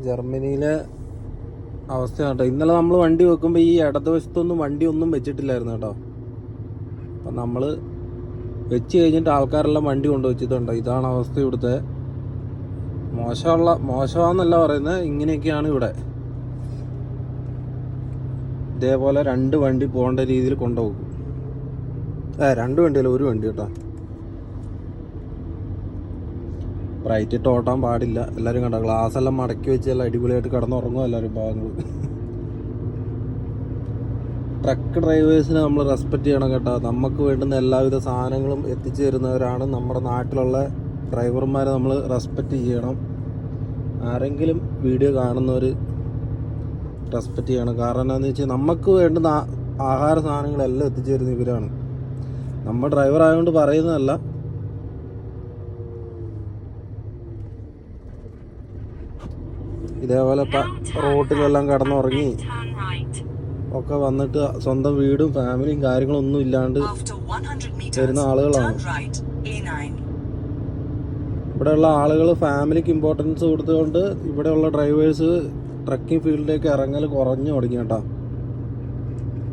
ജർമ്മനിയിലെ അവസ്ഥ കേട്ടോ. ഇന്നലെ നമ്മൾ വണ്ടി വെക്കുമ്പോൾ ഈ ഇടതുവശത്തൊന്നും വണ്ടി ഒന്നും വെച്ചിട്ടില്ലായിരുന്നു കേട്ടോ. അപ്പം നമ്മൾ വെച്ച് കഴിഞ്ഞിട്ട് ആൾക്കാരെല്ലാം വണ്ടി കൊണ്ടുവച്ചിട്ടുണ്ടോ. ഇതാണ് അവസ്ഥ ഇവിടുത്തെ. മോശമാണെന്നല്ല പറയുന്നത്, ഇങ്ങനെയൊക്കെയാണ് ഇവിടെ. ഇതേപോലെ 2 വണ്ടി പോകേണ്ട രീതിയിൽ കൊണ്ടുപോകും. 2 വണ്ടിയല്ല, 1 വണ്ടി കേട്ടോ. ബ്രൈറ്റ് ഇട്ട് ഓട്ടാൻ പാടില്ല. എല്ലാവരും കണ്ടോ, ഗ്ലാസ് എല്ലാം മടക്കി വെച്ച് എല്ലാം അടിപൊളിയായിട്ട് കിടന്നുറങ്ങും എല്ലാവരും ഭാഗങ്ങൾ. ട്രക്ക് ഡ്രൈവേഴ്സിനെ നമ്മൾ റെസ്പെക്റ്റ് ചെയ്യണം കേട്ടോ. നമുക്ക് വേണ്ടുന്ന എല്ലാവിധ സാധനങ്ങളും എത്തിച്ചു തരുന്നവരാണ് നമ്മുടെ നാട്ടിലുള്ള ഡ്രൈവർമാരെ. നമ്മൾ റെസ്പെക്റ്റ് ചെയ്യണം. ആരെങ്കിലും വീഡിയോ കാണുന്നവർ റെസ്പെക്റ്റ് ചെയ്യണം. കാരണം എന്താണെന്ന് വെച്ചാൽ നമുക്ക് വേണ്ടുന്ന ആഹാര സാധനങ്ങളെല്ലാം എത്തിച്ചു തരുന്ന ഇവരാണ്. നമ്മൾ ഡ്രൈവർ ആയതുകൊണ്ട് പറയുന്നതല്ല. ഇതേപോലെ റോട്ടിലെല്ലാം കിടന്നുറങ്ങി ഒക്കെ വന്നിട്ട് സ്വന്തം വീടും ഫാമിലിയും കാര്യങ്ങളൊന്നും ഇല്ലാണ്ട് വരുന്ന ആളുകളാണ്. ഇവിടെയുള്ള ആളുകൾ ഫാമിലിക്ക് ഇമ്പോർട്ടൻസ് കൊടുത്തുകൊണ്ട് ഇവിടെയുള്ള ഡ്രൈവേഴ്സ് ട്രക്കിംഗ് ഫീൽഡിലേക്ക് ഇറങ്ങൽ കുറഞ്ഞു തുടങ്ങി കേട്ടോ.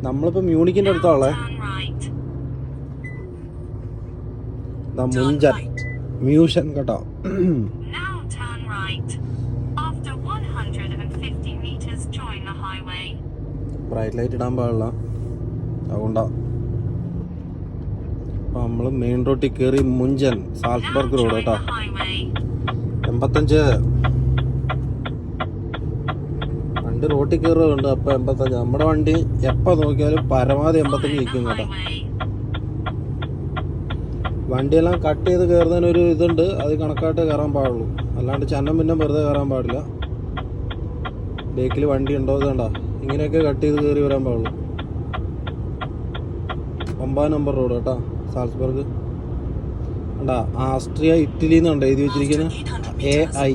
നമ്മളിപ്പോൾ മ്യൂണിക്കിൻ്റെ അടുത്താളെ മ്യൂഷൻ കേട്ടോ. ബ്രൈറ്റ് ലൈറ്റ് ഇടാൻ പാടില്ല, അതുകൊണ്ടാ. അപ്പം നമ്മൾ മെയിൻ റോഡിൽ കയറി മുഞ്ചൻ സാൽസ്ബർഗ് റോഡ് കേട്ടോ. 85 വണ്ടി റോട്ടിൽ കയറുന്നുണ്ട്. അപ്പം 85. നമ്മുടെ വണ്ടി എപ്പോൾ നോക്കിയാലും പരമാവധി 85 നിൽക്കും കേട്ടോ. വണ്ടിയെല്ലാം കട്ട് ചെയ്ത് കയറുന്നതിനൊരു ഇതുണ്ട്, അത് കണക്കായിട്ട് കയറാൻ പാടുള്ളൂ. അല്ലാണ്ട് ചന്നം പിന്നെ വെറുതെ കയറാൻ പാടില്ല. ബേക്കിൽ വണ്ടി ഉണ്ടോ ഇതുണ്ടോ, ഇങ്ങനെയൊക്കെ കട്ട് ചെയ്ത് കയറി വരാൻ പാടുള്ളൂ. 9 നമ്പർ റോഡ് കേട്ടോ, സാൽസ്ബർഗ്. കണ്ടാ, ആസ്ട്രിയ ഇറ്റലി എന്നുണ്ട് എഴുതി വെച്ചിരിക്കുന്നത്. AI